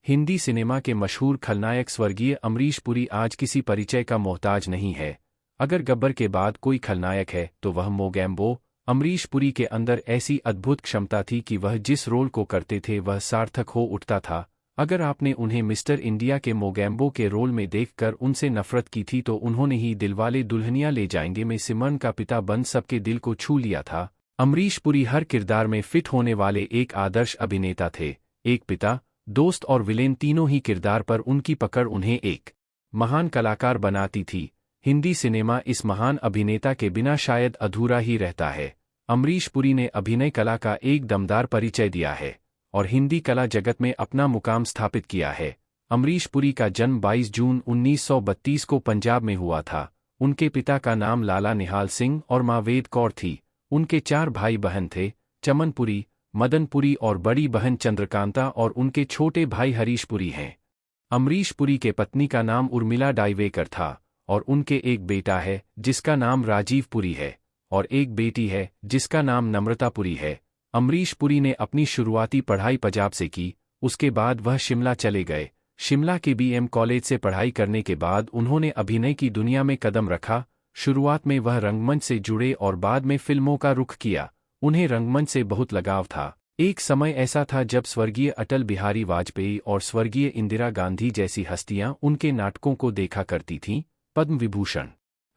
Hindi cinema के मशहूर खलनायक स्वर्गीय अमरीश पुरी आज किसी परिचय का मोहताज नहीं है। अगर गब्बर के बाद कोई खलनायक है तो वह मोगैम्बो। अमरीश पुरी के अंदर ऐसी अद्भुत क्षमता थी कि वह जिस रोल को करते थे वह सार्थक हो उठता था। अगर आपने उन्हें मिस्टर इंडिया के मोगैम्बो के रोल में देखकर उनसे नफरत की थी तो उन्होंने ही दिलवाले दुल्हनिया ले जाएंगे में सिमरन का पिता बन सबके दिल को छू लिया था। अमरीश पुरी हर किरदार में फिट होने वाले एक आदर्श अभिनेता थे। एक पिता, दोस्त और विलेन तीनों ही किरदार पर उनकी पकड़ उन्हें एक महान कलाकार बनाती थी। हिंदी सिनेमा इस महान अभिनेता के बिना शायद अधूरा ही रहता है। अमरीश पुरी ने अभिनय कला का एक दमदार परिचय दिया है और हिंदी कला जगत में अपना मुकाम स्थापित किया है। अमरीश पुरी का जन्म 22 जून 1932 को पंजाब में हुआ था। उनके पिता का नाम लाला निहाल सिंह और मां वेद कौर थी। उनके 4 भाई बहन थे, चमन पुरी, मदन पुरी और बड़ी बहन चंद्रकांता, और उनके छोटे भाई हरीश पुरी हैं। अमरीश पुरी के पत्नी का नाम उर्मिला डाइवेकर था और उनके एक बेटा है जिसका नाम राजीव पुरी है और एक बेटी है जिसका नाम नम्रता पुरी है। अमरीश पुरी ने अपनी शुरुआती पढ़ाई पंजाब से की, उसके बाद वह शिमला चले गए। शिमला के बीएम कॉलेज से पढ़ाई करने के बाद उन्होंने अभिनय की दुनिया में कदम रखा। शुरुआत में वह रंगमंच से जुड़े और बाद में फिल्मों का रुख किया। उन्हें रंगमंच से बहुत लगाव था। एक समय ऐसा था जब स्वर्गीय अटल बिहारी वाजपेयी और स्वर्गीय इंदिरा गांधी जैसी हस्तियां उनके नाटकों को देखा करती थीं। पद्म विभूषण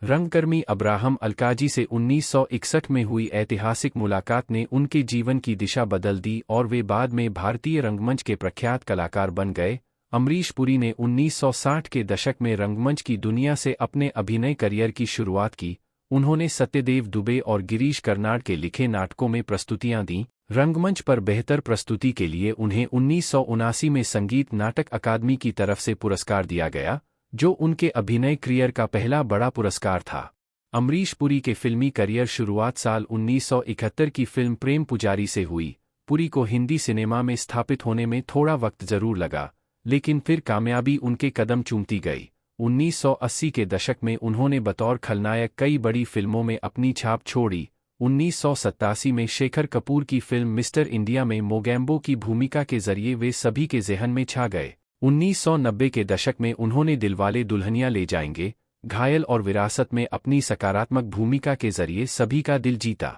रंगकर्मी अब्राहम अलकाजी से 1961 में हुई ऐतिहासिक मुलाकात ने उनके जीवन की दिशा बदल दी और वे बाद में भारतीय रंगमंच के प्रख्यात कलाकार बन गए। अमरीश पुरी ने 1960 के दशक में रंगमंच की दुनिया से अपने अभिनय करियर की शुरुआत की। उन्होंने सत्यदेव दुबे और गिरीश कर्नाड के लिखे नाटकों में प्रस्तुतियां दीं। रंगमंच पर बेहतर प्रस्तुति के लिए उन्हें 1979 में संगीत नाटक अकादमी की तरफ से पुरस्कार दिया गया, जो उनके अभिनय करियर का पहला बड़ा पुरस्कार था। अमरीश पुरी के फिल्मी करियर शुरुआत साल 1971 की फिल्म प्रेम पुजारी से हुई। पुरी को हिंदी सिनेमा में स्थापित होने में थोड़ा वक्त जरूर लगा, लेकिन फिर कामयाबी उनके कदम चूमती गई। 1980 के दशक में उन्होंने बतौर खलनायक कई बड़ी फिल्मों में अपनी छाप छोड़ी। 1987 में शेखर कपूर की फिल्म मिस्टर इंडिया में मोगैम्बो की भूमिका के जरिए वे सभी के ज़हन में छा गए। 1990 के दशक में उन्होंने दिलवाले दुल्हनिया ले जाएंगे, घायल और विरासत में अपनी सकारात्मक भूमिका के जरिए सभी का दिल जीता।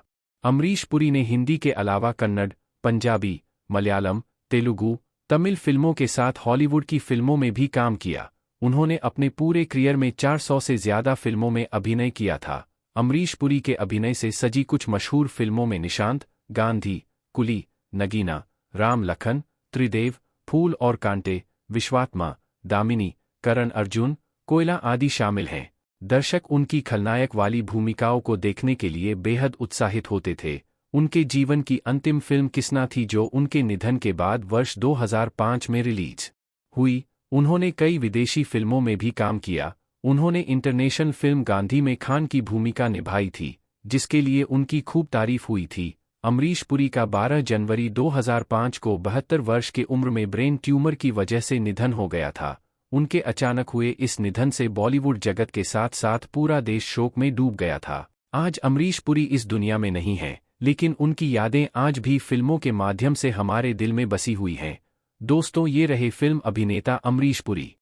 अमरीश पुरी ने हिंदी के अलावा कन्नड़, पंजाबी, मलयालम, तेलुगु, तमिल फिल्मों के साथ हॉलीवुड की फिल्मों में भी काम किया। उन्होंने अपने पूरे करियर में 400 से ज़्यादा फिल्मों में अभिनय किया था। अमरीश पुरी के अभिनय से सजी कुछ मशहूर फिल्मों में निशांत, गांधी, कुली, नगीना, राम लखन, त्रिदेव, फूल और कांटे, विश्वात्मा, दामिनी, करण अर्जुन, कोयला आदि शामिल हैं। दर्शक उनकी खलनायक वाली भूमिकाओं को देखने के लिए बेहद उत्साहित होते थे। उनके जीवन की अंतिम फिल्म किसना थी, जो उनके निधन के बाद वर्ष 2005 में रिलीज हुई। उन्होंने कई विदेशी फिल्मों में भी काम किया। उन्होंने इंटरनेशनल फिल्म गांधी में खान की भूमिका निभाई थी, जिसके लिए उनकी खूब तारीफ हुई थी। अमरीश पुरी का 12 जनवरी 2005 को 72 वर्ष के उम्र में ब्रेन ट्यूमर की वजह से निधन हो गया था। उनके अचानक हुए इस निधन से बॉलीवुड जगत के साथ साथ पूरा देश शोक में डूब गया था। आज अमरीश पुरी इस दुनिया में नहीं हैं, लेकिन उनकी यादें आज भी फिल्मों के माध्यम से हमारे दिल में बसी हुई हैं। दोस्तों, ये रहे फिल्म अभिनेता अमरीश पुरी।